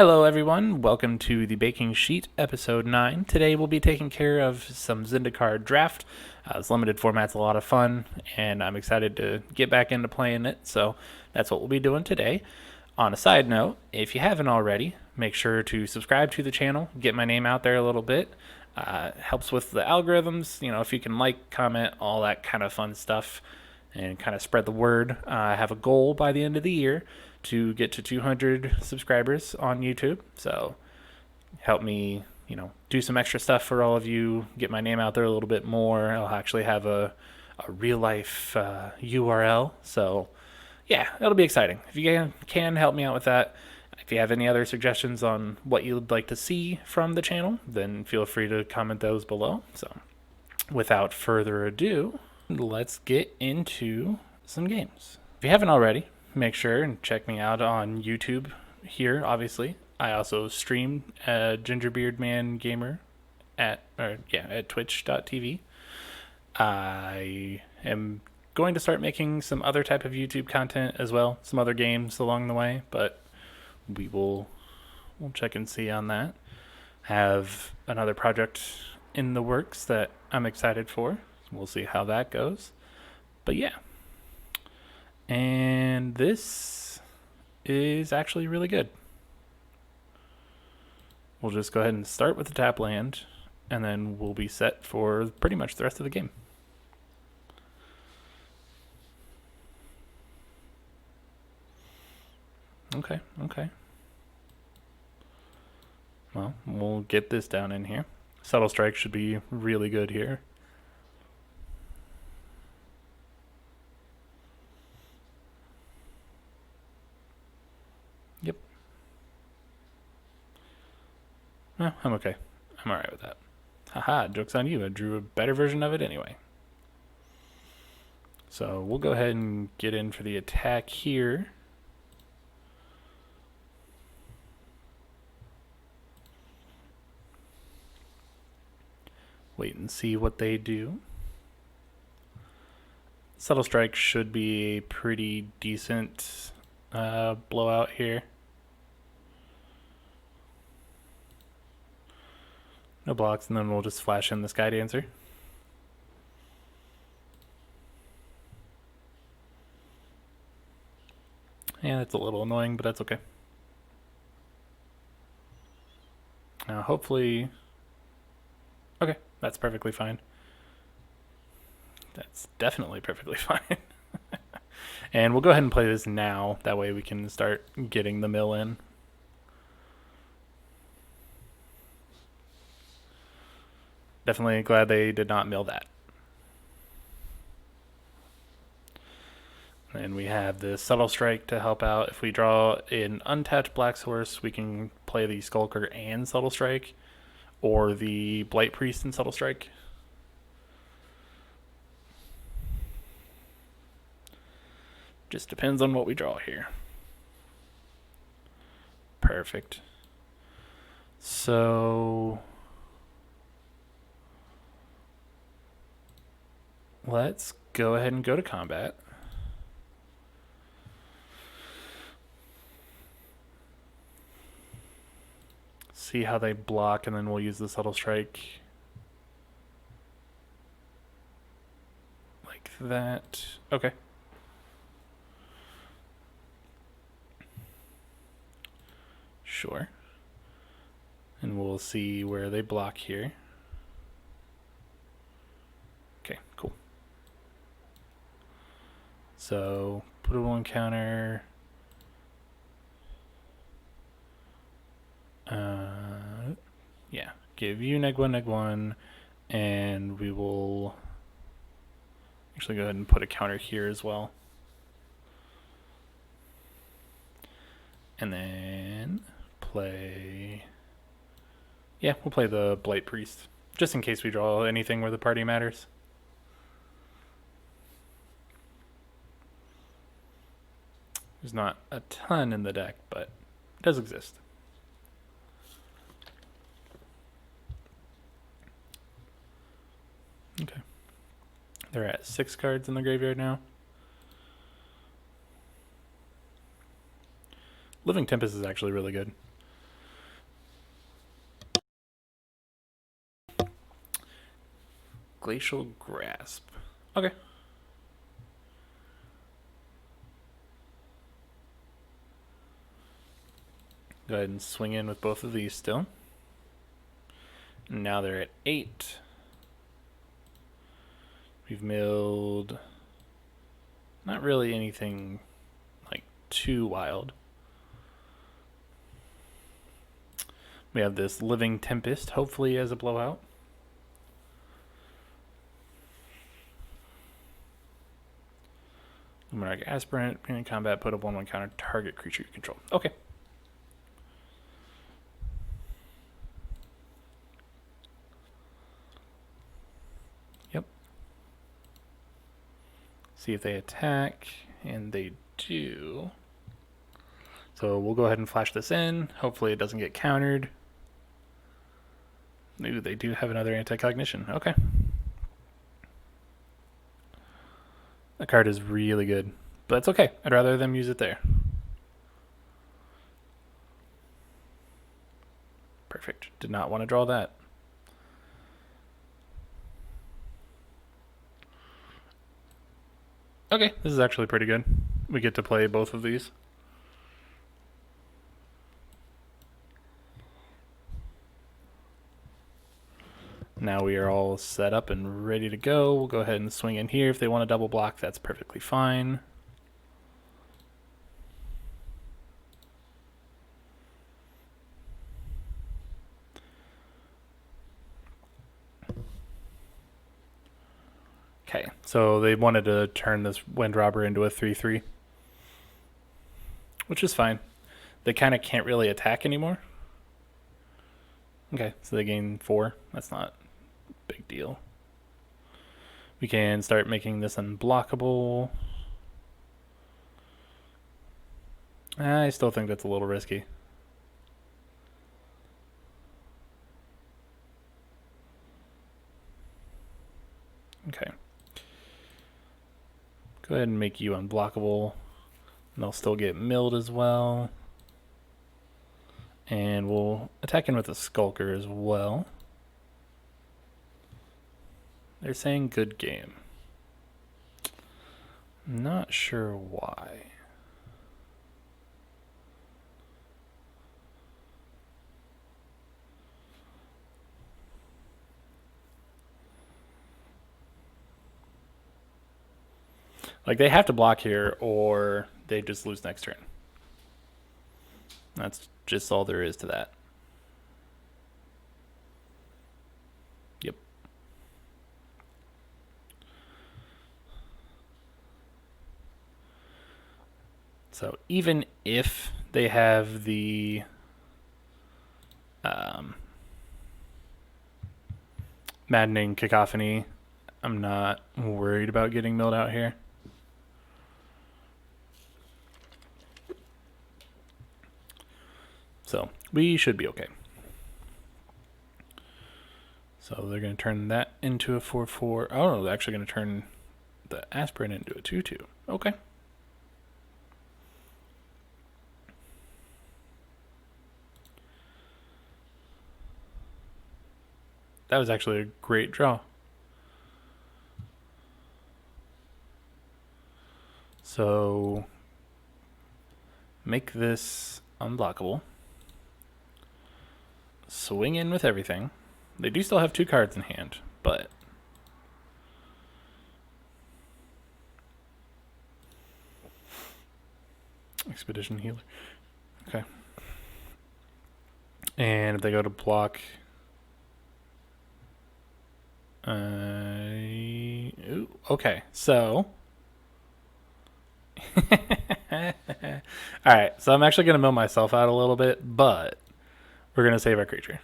Hello everyone, welcome to the Baking Sheet, episode 9. Today we'll be taking care of some Zendikar draft. This limited format's a lot of fun, and I'm excited to get back into playing it, so that's what we'll be doing today. On a side note, if you haven't already, make sure to subscribe to the channel, get my name out there a little bit. Helps with the algorithms, if you can like, comment, all that kind of fun stuff, and kind of spread the word. I have a goal by the end of the year to get to 200 subscribers on YouTube. So help me, do some extra stuff for all of you, get my name out there a little bit more. I'll actually have a real life URL. So yeah, it'll be exciting. If you can help me out with that. If you have any other suggestions on what you'd like to see from the channel, then feel free to comment those below. So without further ado, let's get into some games. If you haven't already, make sure and check me out on YouTube here, obviously. I also stream Gingerbeardman Gamer at twitch.tv. I am going to start making some other type of YouTube content as well, some other games along the way, but we'll check and see on that. Have another project in the works that I'm excited for. We'll see how that goes. But yeah. And this is actually really good. We'll just go ahead and start with the tap land, and then we'll be set for pretty much the rest of the game. Okay. Well, we'll get this down in here. Subtle Strike should be really good here. Yep. No, I'm okay. I'm alright with that. Haha, joke's on you. I drew a better version of it anyway. So we'll go ahead and get in for the attack here. Wait and see what they do. Subtle Strike should be a pretty decent blowout here. No blocks, and then we'll just flash in the Sky Dancer. Yeah, that's a little annoying, but that's okay. Now, hopefully... Okay, that's perfectly fine. That's definitely perfectly fine. And we'll go ahead and play this now. That way we can start getting the mill in. Definitely glad they did not mill that. And we have the Subtle Strike to help out. If we draw an untapped Black Source, we can play the Skulker and Subtle Strike, or the Blight Priest and Subtle Strike. Just depends on what we draw here. Perfect. So let's go ahead and go to combat. See how they block, and then we'll use the Subtle Strike. Like that. Okay. Sure. And we'll see where they block here. Okay, cool. So, put a one counter. Yeah, give you neg1, and we will actually go ahead and put a counter here as well. And then play... Yeah, we'll play the Blight Priest, just in case we draw anything where the party matters. There's not a ton in the deck, but it does exist. Okay. They're at 6 cards in the graveyard now. Living Tempest is actually really good. Glacial Grasp. Okay. Go ahead and swing in with both of these still. And now they're at 8. We've milled not really anything like too wild. We have this Living Tempest, hopefully as a blowout. Luminarch Aspirant, in combat, put up 1/1 counter target creature you control. Okay. Yep. See if they attack, and they do. So we'll go ahead and flash this in. Hopefully it doesn't get countered. Ooh, they do have another anti-cognition. Okay. That card is really good, but it's okay. I'd rather them use it there. Perfect. Did not want to draw that. Okay, this is actually pretty good. We get to play both of these. Now we are all set up and ready to go. We'll go ahead and swing in here. If they want to double block, that's perfectly fine. Okay, so they wanted to turn this Wind Robber into a 3/3, which is fine. They kind of can't really attack anymore. Okay, so they gain 4. That's not a big deal. We can start making this unblockable. I still think that's a little risky. Okay. Go ahead and make you unblockable. And they'll still get milled as well. And we'll attack in with a Skulker as well. They're saying good game. Not sure why. Like, they have to block here or they just lose next turn. That's just all there is to that. Yep. So even if they have the Maddening Cacophony, I'm not worried about getting milled out here. So we should be okay. So they're going to turn that into a 4/4. Oh, no, they're actually going to turn the Aspirant into a 2/2. Okay. That was actually a great draw. So make this unblockable. Swing in with everything. They do still have 2 cards in hand, but Expedition Healer. Okay. And if they go to block, ooh, okay, so alright, so I'm actually going to mill myself out a little bit, but we're going to save our creature.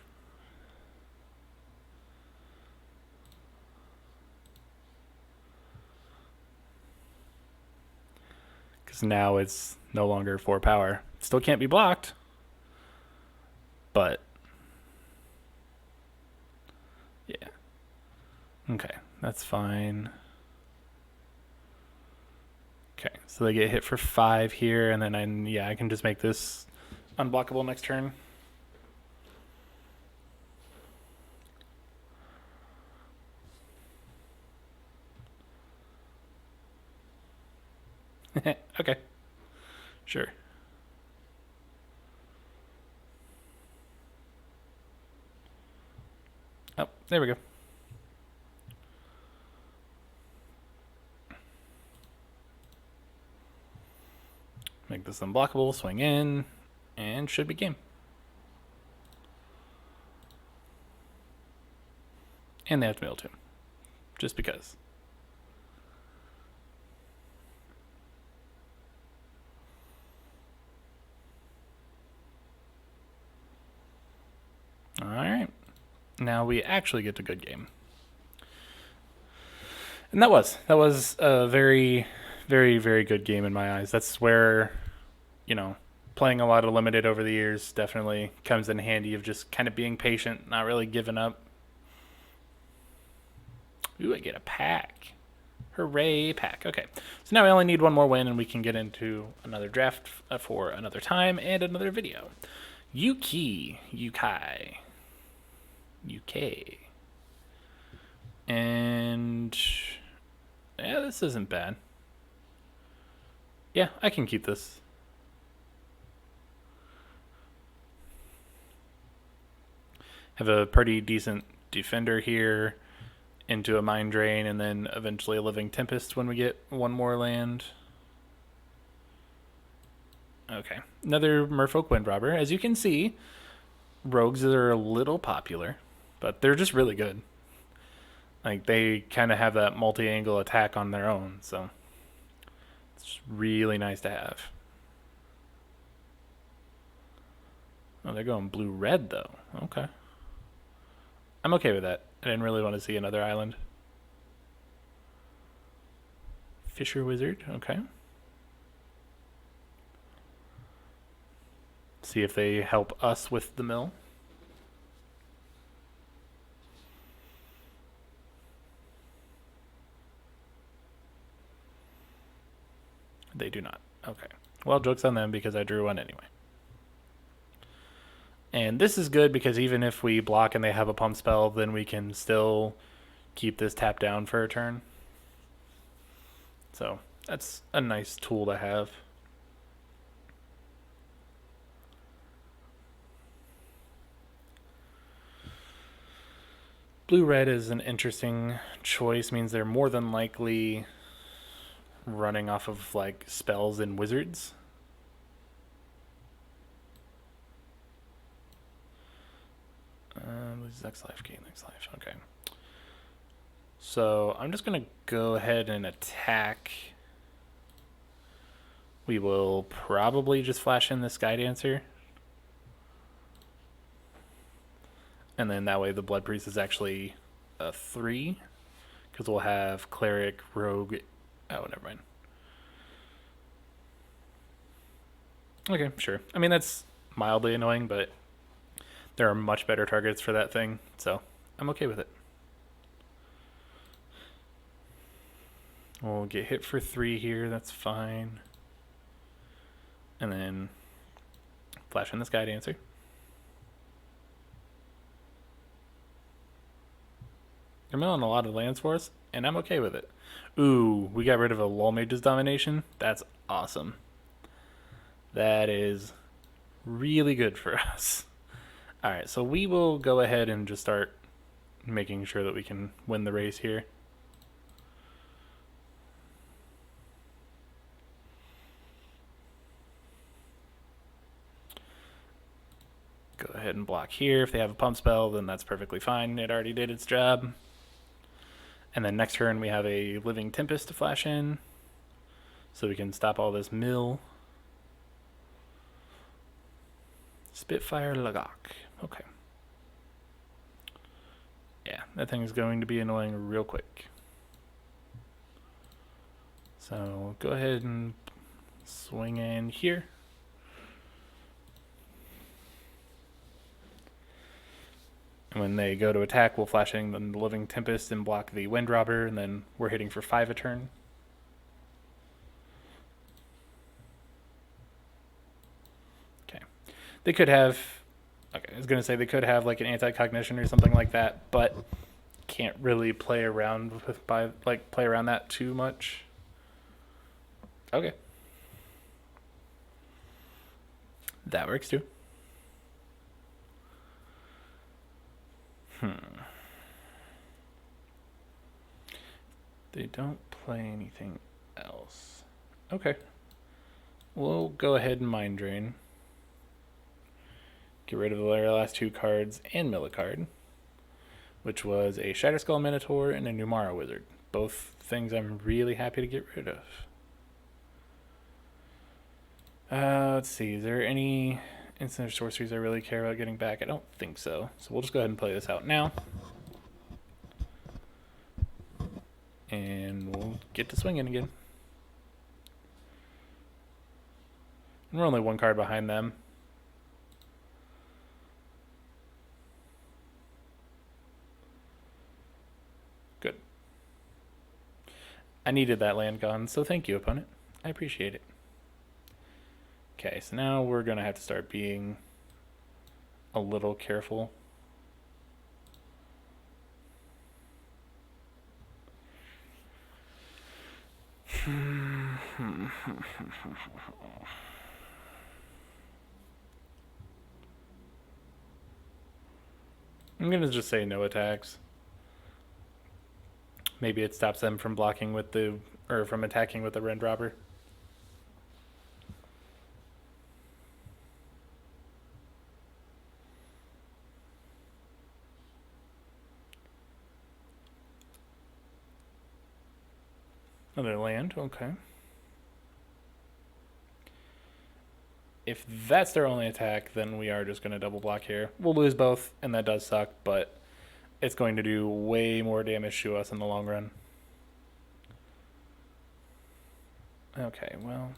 Because now it's no longer 4 power. Still can't be blocked, but yeah. Okay, that's fine. Okay, so they get hit for 5 here, and then I can just make this unblockable next turn. Okay. Sure. Oh, there we go. Make this unblockable, swing in, and should be game. And they have to be able to. Just because. Alright. Now we actually get to good game. And that was a very, very, very good game in my eyes. That's where, playing a lot of limited over the years definitely comes in handy of just kind of being patient, not really giving up. Ooh, I get a pack. Hooray, pack. Okay. So now we only need one more win and we can get into another draft for another time and another video. Yukai. And yeah, this isn't bad. Yeah, I can keep this. Have a pretty decent defender here, into a Mind Drain, and then eventually a Living Tempest when we get one more land. Okay, another Merfolk Windrobber. As you can see, rogues are a little popular, but they're just really good. Like, they kind of have that multi-angle attack on their own, so it's really nice to have. Oh, they're going blue-red, though. Okay. I'm okay with that. I didn't really want to see another island. Fisher Wizard, okay. See if they help us with the mill. They do not. Okay. Well, joke's on them because I drew one anyway. And this is good because even if we block and they have a pump spell, then we can still keep this tapped down for a turn. So that's a nice tool to have. Blue-red is an interesting choice. Means they're more than likely running off of like spells and wizards. Lose X life, gain X life. Okay. So I'm just going to go ahead and attack. We will probably just flash in the Sky Dancer. And then that way the Blood Priest is actually a 3. Because we'll have Cleric, Rogue. Oh, never mind. Okay, sure. I mean, that's mildly annoying, but there are much better targets for that thing, so I'm okay with it. We'll get hit for 3 here, that's fine. And then flash in the Sky Dancer. They're milling a lot of lands for us, and I'm okay with it. Ooh, we got rid of a Lull Mage's Domination. That's awesome. That is really good for us. Alright, so we will go ahead and just start making sure that we can win the race here. Go ahead and block here. If they have a pump spell, then that's perfectly fine. It already did its job. And then next turn we have a Living Tempest to flash in, so we can stop all this mill. Spitfire Lagok. Okay. Yeah, that thing is going to be annoying real quick. So go ahead and swing in here. And when they go to attack, we'll flash in the Living Tempest and block the Windrobber, and then we're hitting for 5 a turn. Okay. They could have... Okay, I was going to say they could have like an anti-cognition or something like that, but can't really play around with play around that too much. Okay, That works too. They don't play anything else. Okay. We'll go ahead and Mind Drain. Get rid of their last two cards and mill a card, which was a Shatterskull Minotaur and a Numara Wizard. Both things I'm really happy to get rid of. Let's see, is there any instant or sorceries I really care about getting back? I don't think so. So we'll just go ahead and play this out now. And we'll get to swinging again. And we're only one card behind them. Good. I needed that land gone, so thank you, opponent. I appreciate it. Okay, so now we're going to have to start being a little careful. I'm going to just say no attacks. Maybe it stops them from blocking with the, or from attacking with the Rend Robber. Another land, okay. If that's their only attack, then we are just going to double block here. We'll lose both, and that does suck, but it's going to do way more damage to us in the long run. Okay, well,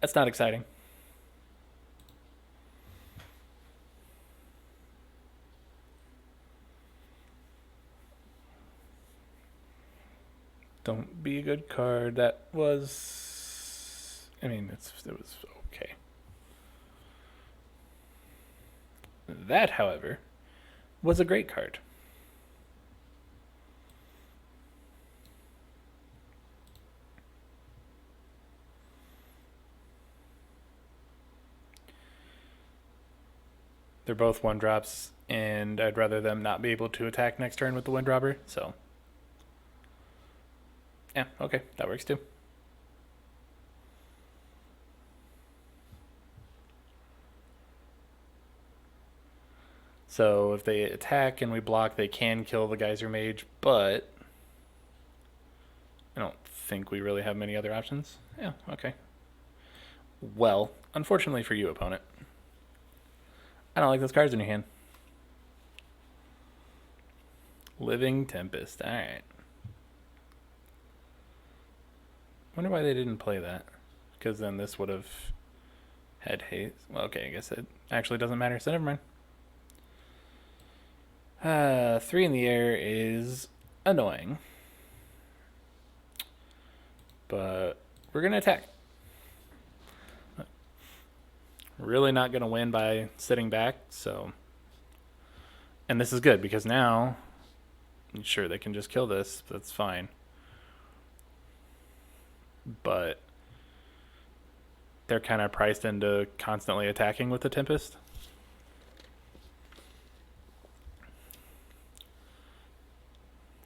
that's not exciting. Don't be a good card. That was, I mean, it was okay. That, however, was a great card. They're both 1-drops, and I'd rather them not be able to attack next turn with the Wind Robber, so yeah, okay, that works too. So if they attack and we block, they can kill the Geyser Mage, but I don't think we really have many other options. Yeah, okay. Well, unfortunately for you, opponent, I don't like those cards in your hand. Living Tempest, alright. Wonder why they didn't play that. Because then this would have had haste. Well, okay, I guess it actually doesn't matter, so never mind. 3 in the air is annoying. But we're going to attack. Really not going to win by sitting back, so. And this is good because now, sure, they can just kill this. That's fine. But they're kind of priced into constantly attacking with the Tempest.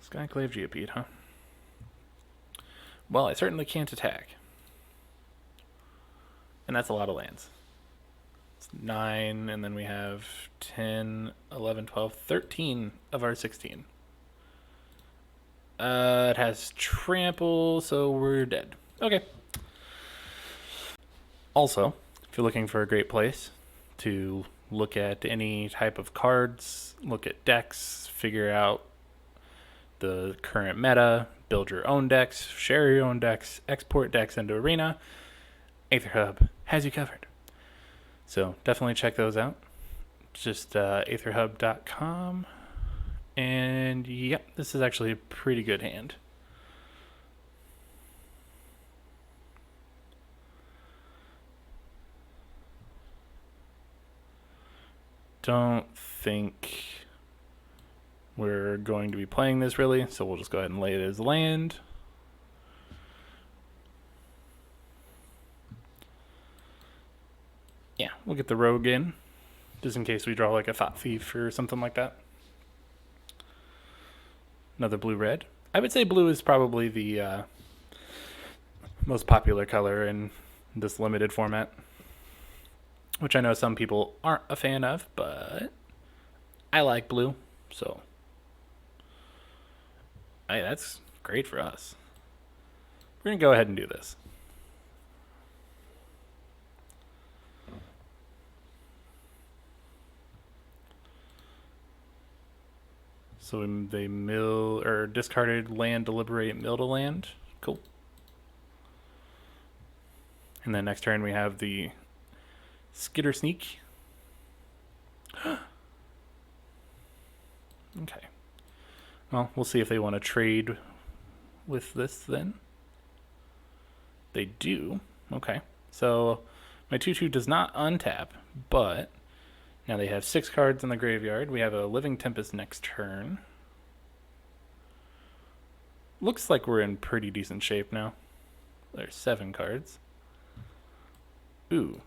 Skyclave Geopede, huh? Well, I certainly can't attack. And that's a lot of lands. It's 9, and then we have 10, 11, 12, 13 of our 16. It has trample, so we're dead. Okay. Also, if you're looking for a great place to look at any type of cards, look at decks, figure out the current meta, build your own decks, share your own decks, export decks into Arena, Aether Hub has you covered. So definitely check those out. Just aetherhub.com. And yep, this is actually a pretty good hand. Don't think we're going to be playing this really, so we'll just go ahead and lay it as land. we'll get the rogue in, just in case we draw like a Thought Thief or something like that. Another blue-red. I would say blue is probably the most popular color in this limited format, which I know some people aren't a fan of, but I like blue, so that's great for us. We're going to go ahead and do this. So they mill or discarded land, deliberate, mill to land. Cool. And then next turn we have the Skitter Sneak. Okay. Well, we'll see if they want to trade with this then. They do. Okay. So my 2/2 does not untap, but now they have 6 cards in the graveyard. We have a Living Tempest next turn. Looks like we're in pretty decent shape now. There's 7 cards. Ooh.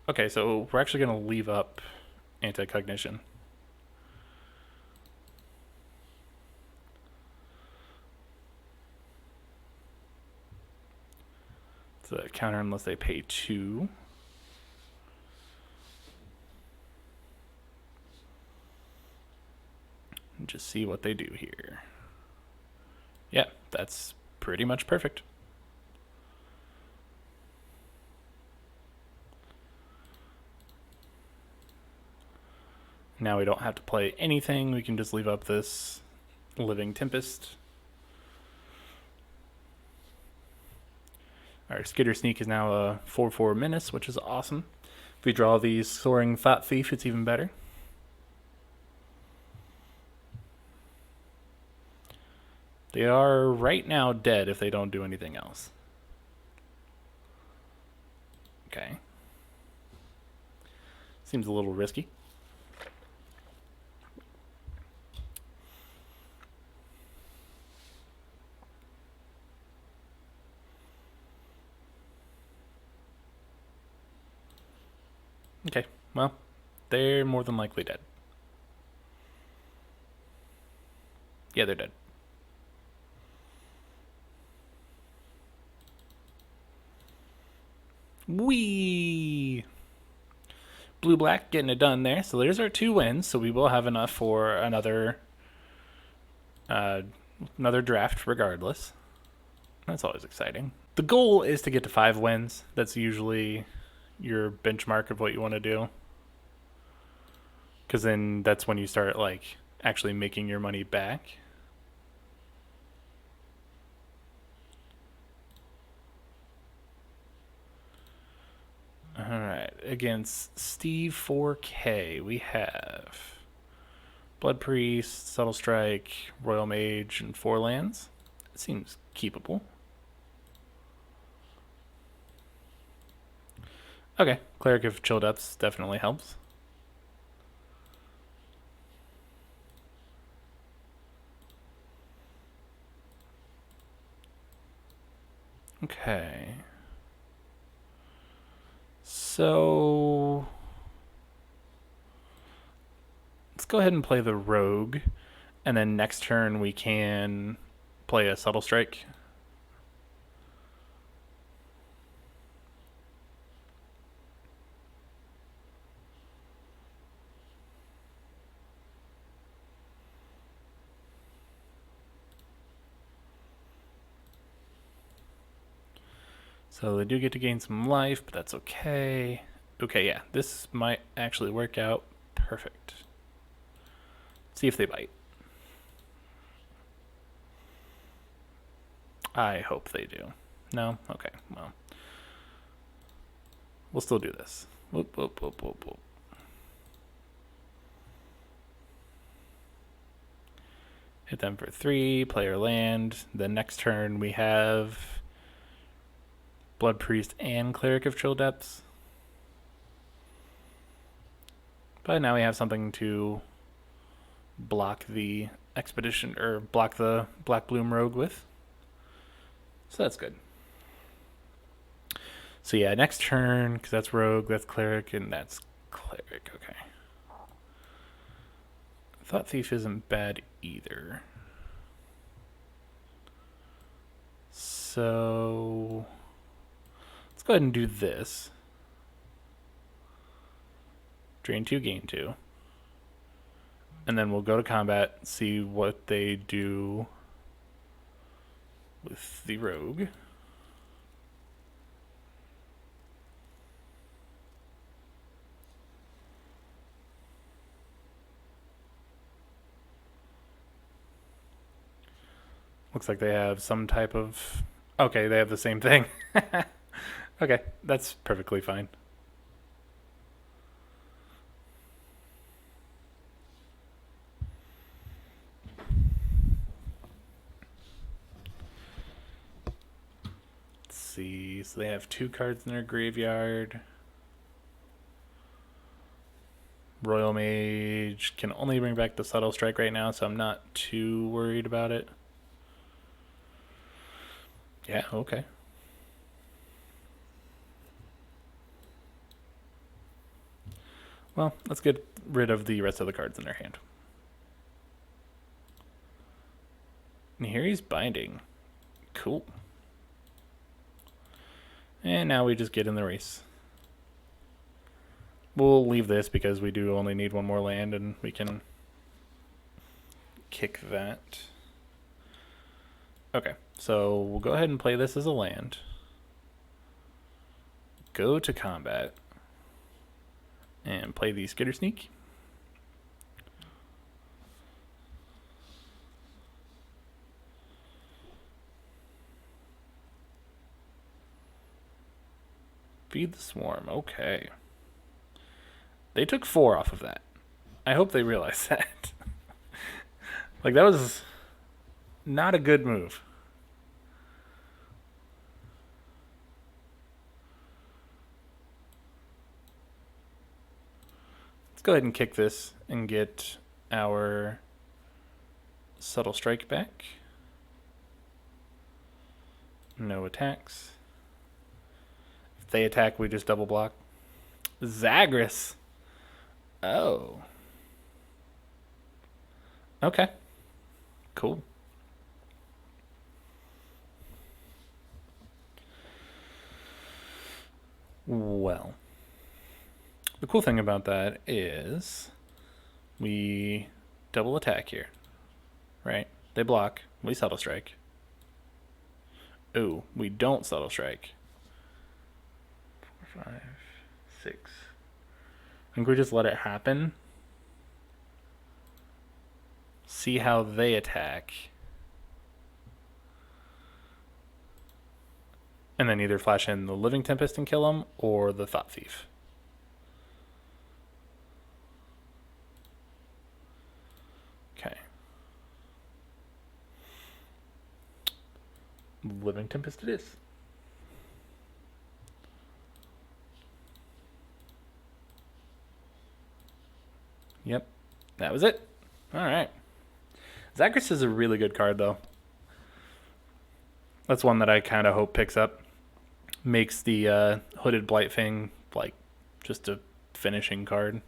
Okay, so we're actually going to leave up Anti-Cognition. It's a counter unless they pay 2. And just see what they do here. Yeah, that's pretty much perfect. Now we don't have to play anything. We can just leave up this Living Tempest. Our Skitter Sneak is now a 4/4 Menace, which is awesome. If we draw these Soaring Thought Thief, it's even better. They are right now dead if they don't do anything else. Okay. Seems a little risky. Okay, well, they're more than likely dead. Yeah, they're dead. Whee! Blue-black getting it done there. So there's our 2 wins. So we will have enough for another draft regardless. That's always exciting. The goal is to get to 5 wins. That's usually your benchmark of what you want to do. Because then that's when you start like actually making your money back. Alright, against Steve 4K, we have Blood Priest, Subtle Strike, Royal Mage, and 4 lands. It seems keepable. Okay, Cleric of Chill Depths definitely helps. Okay. So let's go ahead and play the Rogue, and then next turn we can play a Subtle Strike. So they do get to gain some life, but that's okay. Okay, yeah, this might actually work out perfect. See if they bite. I hope they do. No? Okay, well. We'll still do this. Whoop, whoop, whoop, whoop, whoop. Hit them for 3, player land. The next turn we have Blood Priest and Cleric of Chill Depths. But now we have something to block the expedition, or block the Black Bloom Rogue with. So that's good. So yeah, next turn, because that's rogue, that's cleric, and that's cleric. Okay. Thought thief isn't bad either. So let's go ahead and do this. Drain 2, gain 2. And then we'll go to combat, see what they do with the rogue. Looks like they have some type of... Okay, they have the same thing. Okay, that's perfectly fine. Let's see. So they have 2 cards in their graveyard. Royal Mage can only bring back the Subtle Strike right now, so I'm not too worried about it. Yeah, okay. Well, let's get rid of the rest of the cards in their hand. And here he's binding. Cool. And now we just get in the race. We'll leave this because we do only need 1 more land and we can kick that. Okay, so we'll go ahead and play this as a land. Go to combat. And play the Skitter Sneak. Feed the Swarm, okay. They took 4 off of that. I hope they realize that. Like, that was not a good move. Let's go ahead and kick this and get our Subtle Strike back. No attacks. If they attack, we just double block. Zagras. Oh. Okay. Cool. Well, the cool thing about that is we double attack here, right? They block, we Subtle Strike. Ooh, we don't Subtle Strike. 4, 5, 6. I think we just let it happen. See how they attack. And then either flash in the Living Tempest and kill them, or the Thought Thief. Okay. Living Tempest it is. Yep, that was it. Alright. Zagras is a really good card, though. That's one that I kind of hope picks up. Makes the Hooded Blight thing, like, just a finishing card.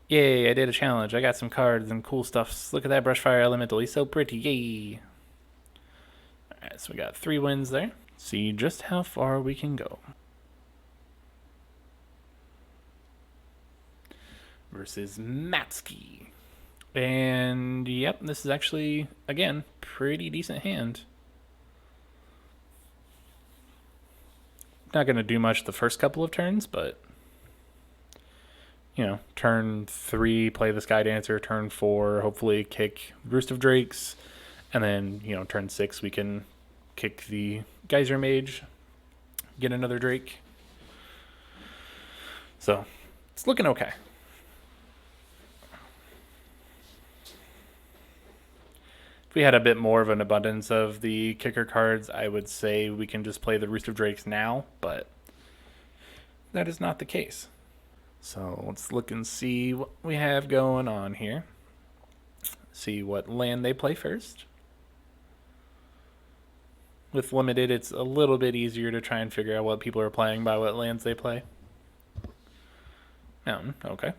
Yay, I did a challenge. I got some cards and cool stuff. Look at that Brushfire Elemental. He's so pretty. Yay. Alright, so we got 3 wins there. See just how far we can go. Versus Matsky. And yep, this is actually, again, pretty decent hand. Not going to do much the first couple of turns, but you know, turn 3, play the Sky Dancer, turn 4, hopefully kick Roost of Drakes, and then, you know, turn 6 we can kick the Geyser Mage, get another Drake. So, it's looking okay. If we had a bit more of an abundance of the kicker cards, I would say we can just play the Roost of Drakes now, but that is not the case. So let's look and see what we have going on here. See what land they play first. with limited, it's a little bit easier to try and figure out what people are playing by what lands they play. Mountain, okay.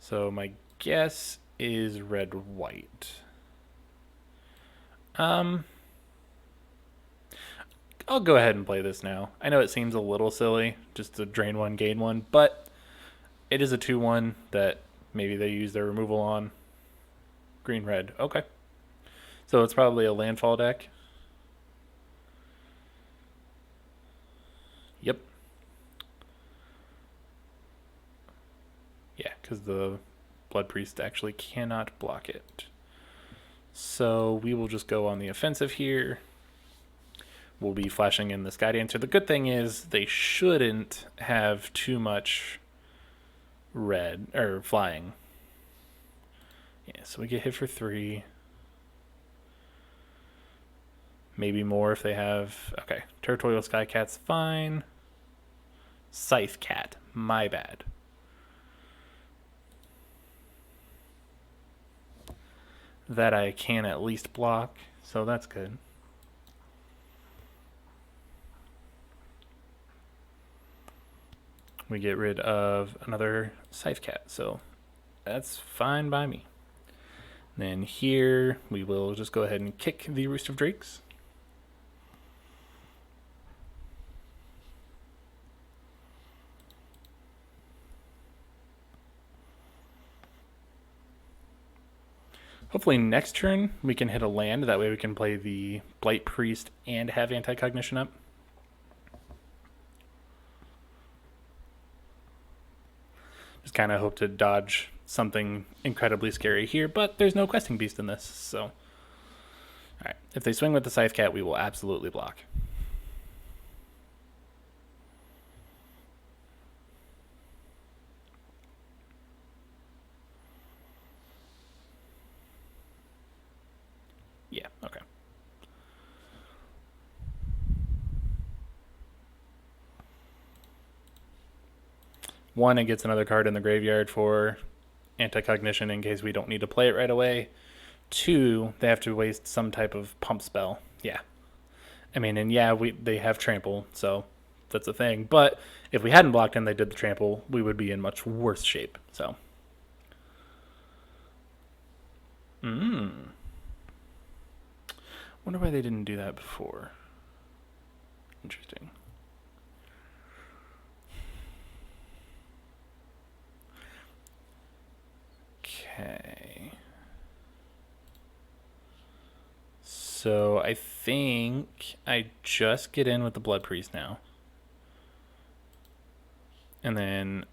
So my guess is red-white. I'll go ahead and play this now. I know it seems a little silly just to drain one, gain one, but it is a 2-1 that maybe they use their removal on. Green-red, okay. So it's probably a landfall deck. Yep. Yeah, because the Blood Priest actually cannot block it. So we will just go on the offensive here. We'll be flashing in the Sky Dancer. The good thing is they shouldn't have too much red, or flying. Yeah, so we get hit for 3. Maybe more if they have... Okay, Territorial Sky Cat's fine. Scythe Cat, my bad. That I can at least block, so that's good. We get rid of another Scythe Cat, so that's fine by me. Then here we will just go ahead and kick the Roost of Drakes. Hopefully next turn we can hit a land, that way we can play the Blight Priest and have Anti-Cognition up. Just kind of hope to dodge something incredibly scary here, but there's no Questing Beast in this, so... Alright, if they swing with the Scythe Cat, we will absolutely block. Yeah, okay. One, it gets another card in the graveyard for Anti-Cognition in case we don't need to play it right away. 2, they have to waste some type of pump spell. Yeah. I mean, and yeah, they have trample, so that's a thing. But if we hadn't blocked and they did the trample, we would be in much worse shape, so... Wonder why they didn't do that before. Interesting. Okay. So I think I just get in with the Blood Priest now. And then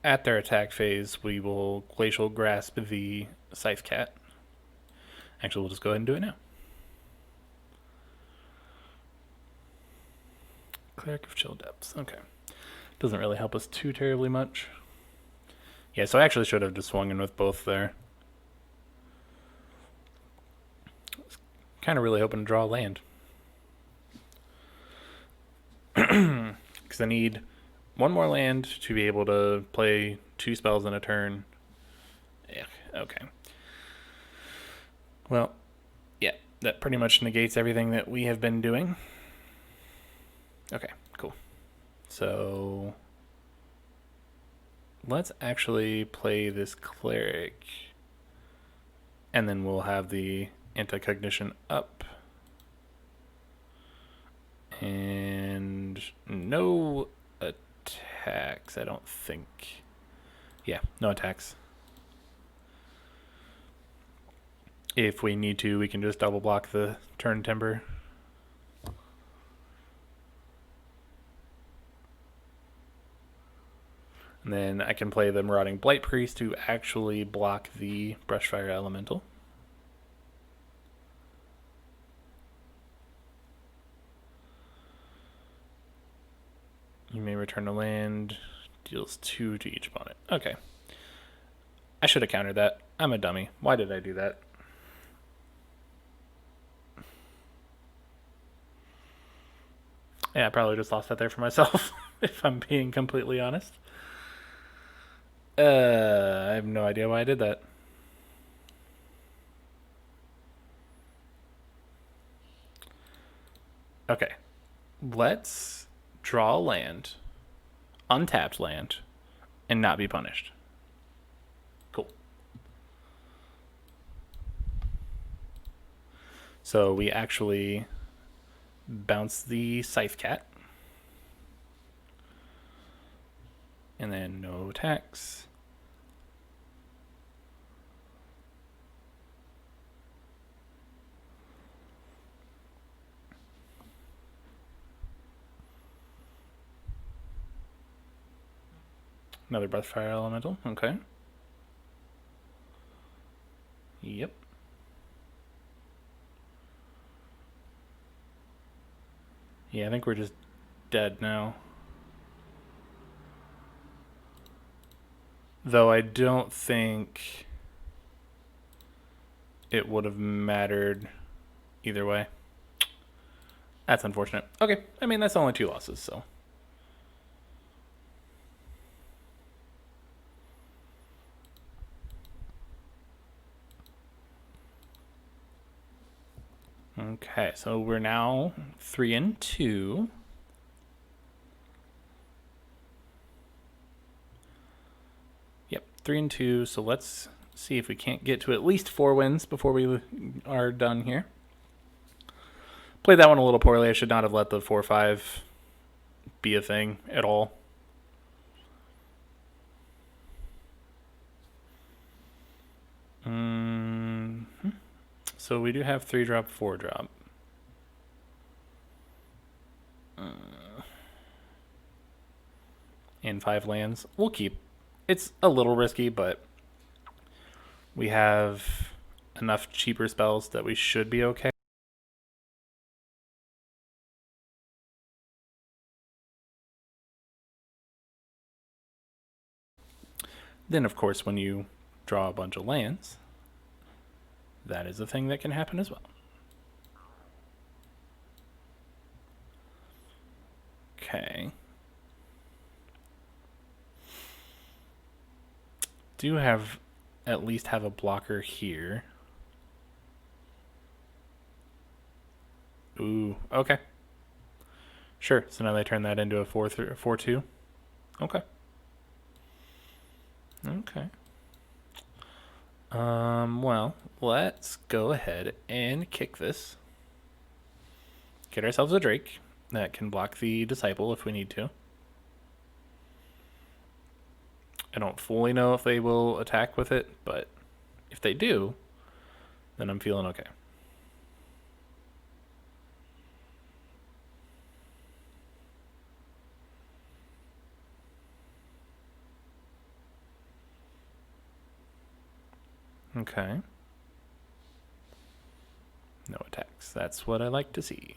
at their attack phase, we will Glacial Grasp the Scythe Cat. Actually, we'll just go ahead and do it now. Cleric of Chill Depths. Okay. Doesn't really help us too terribly much. Yeah, so I actually should have just swung in with both there. Kind of really hoping to draw a land. Because I need one more land to be able to play 2 spells in a turn. Yeah, okay. Well, yeah, that pretty much negates everything that we have been doing. Okay, cool. So let's actually play this cleric, and then we'll have the Anti-Cognition up. And no attacks, I don't think. Yeah, no attacks. If we need to, we can just double block the turn timber. And then I can play the Marauding Blight Priest to actually block the Brushfire Elemental. You may return a land, deals 2 to each opponent. Okay. I should have countered that. I'm a dummy. Why did I do that? Yeah, I probably just lost that there for myself, if I'm being completely honest. I have no idea why I did that. Okay. Let's draw land, untapped land, and not be punished. Cool. So we actually bounce the Scythe Cat. And then no attacks. Another Breathfire Elemental. Okay. Yep. Yeah, I think we're just dead now. Though I don't think it would have mattered either way. That's unfortunate. Okay, I mean, that's only 2 losses, so. Okay, so we're now 3-2. Yep, 3-2. So let's see if we can't get to at least 4 wins before we are done here. Played that one a little poorly. I should not have let the 4-5 be a thing at all. So we do have 3-drop, 4-drop. And 5 lands. We'll keep. It's a little risky, but we have enough cheaper spells that we should be okay. Then, of course, when you draw a bunch of lands, that is a thing that can happen as well. Okay. Do have at least have a blocker here. Ooh, okay. Sure, so now they turn that into a 4-2. Okay. Okay. Well, let's go ahead and kick this. Get ourselves a Drake that can block the Disciple if we need to. I don't fully know if they will attack with it, but if they do, then I'm feeling okay. Okay. No attacks. That's what I like to see.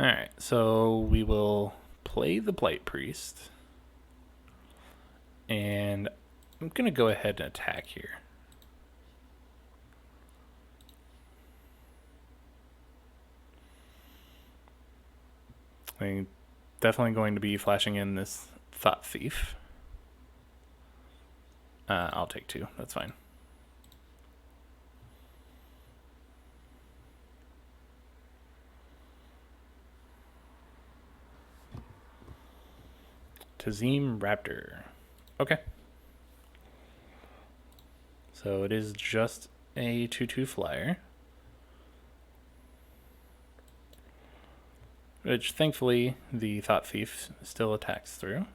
Alright, so we will play the Blight Priest. And I'm going to go ahead and attack here. I'm definitely going to be flashing in this Thought Thief. I'll take 2. That's fine. Tazim Raptor. Okay. So it is just a 2/2 flyer. Which, thankfully, the Thought Thief still attacks through.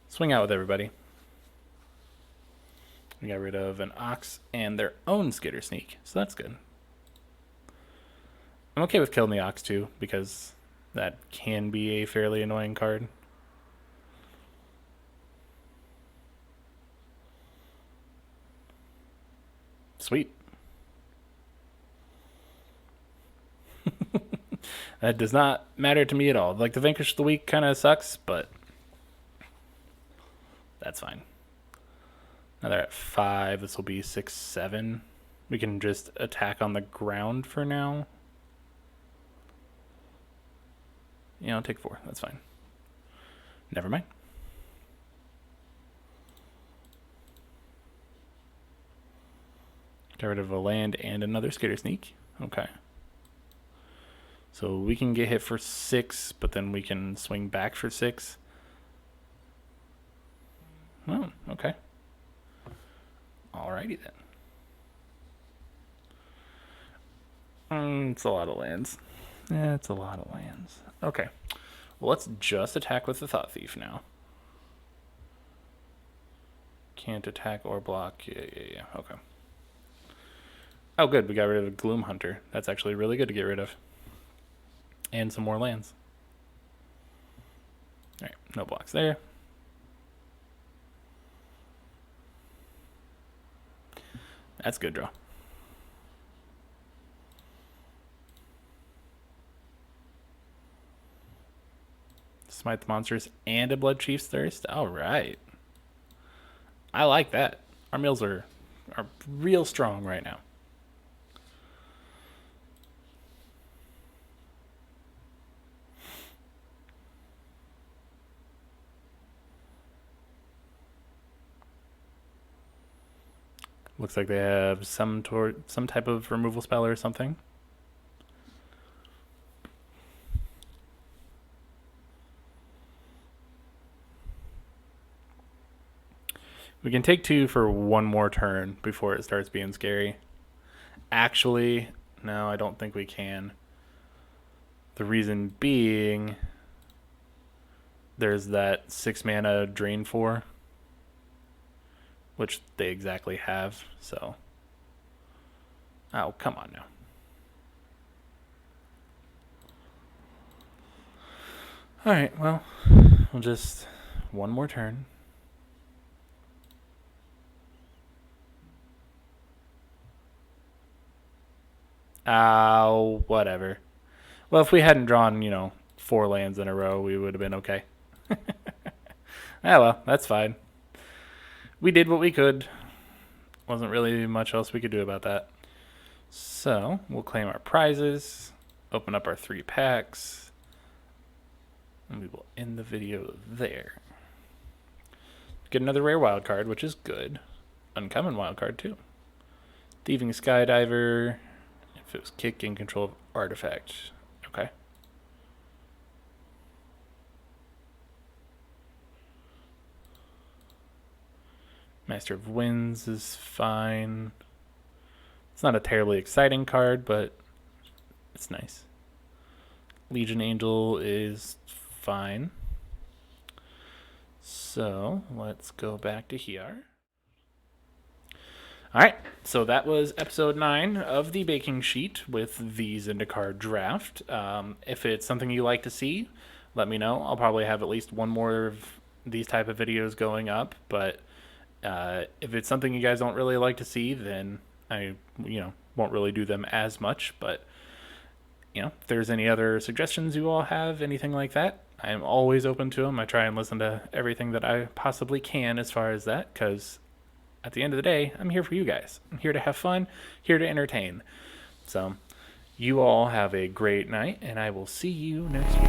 Swing out with everybody. We got rid of an Ox and their own Skitter Sneak, so that's good. I'm okay with killing the Ox too, because that can be a fairly annoying card. Sweet. That does not matter to me at all. Like, the Vanquish of the Week kind of sucks, but that's fine. Now they're at 5. This will be 6, 7. We can just attack on the ground for now. Yeah, I'll take 4. That's fine. Never mind. Get rid of a land and another Skitter Sneak. Okay. So we can get hit for 6, but then we can swing back for 6. Oh, okay. Alrighty then. It's a lot of lands. Yeah, it's a lot of lands. Okay. Well, let's just attack with the Thought Thief now. Can't attack or block. Yeah. Okay. Oh, good. We got rid of a Gloom Hunter. That's actually really good to get rid of. And some more lands. Alright, no blocks there. That's good draw. Smite the monsters and a Blood Chief's Thirst. Alright. I like that. Our mills are real strong right now. Looks like they have some type of removal spell or something. We can take 2 for one more turn before it starts being scary. Actually, no, I don't think we can. The reason being, there's that 6 mana Drain 4. Which they exactly have, so. Oh, come on now. Alright, well, we'll just one more turn. Oh, whatever. Well, if we hadn't drawn, 4 lands in a row, we would have been okay. Well, that's fine. We did what we could. Wasn't really much else we could do about that. So, we'll claim our prizes, open up our 3 packs, and we will end the video there. Get another rare wild card, which is good. Uncommon wild card, too. Thieving Skydiver. If it was kick in control of artifact. Okay. Master of Winds is fine. It's not a terribly exciting card, but it's nice. Legion Angel is fine. So let's go back to here. Alright, so that was episode 9 of the Baking Sheet with the Zendikar draft. If it's something you like to see, let me know. I'll probably have at least one more of these type of videos going up, but if it's something you guys don't really like to see, then I, won't really do them as much. But, if there's any other suggestions you all have, anything like that, I am always open to them. I try and listen to everything that I possibly can as far as that, because at the end of the day, I'm here for you guys. I'm here to have fun, here to entertain. So, you all have a great night, and I will see you next week.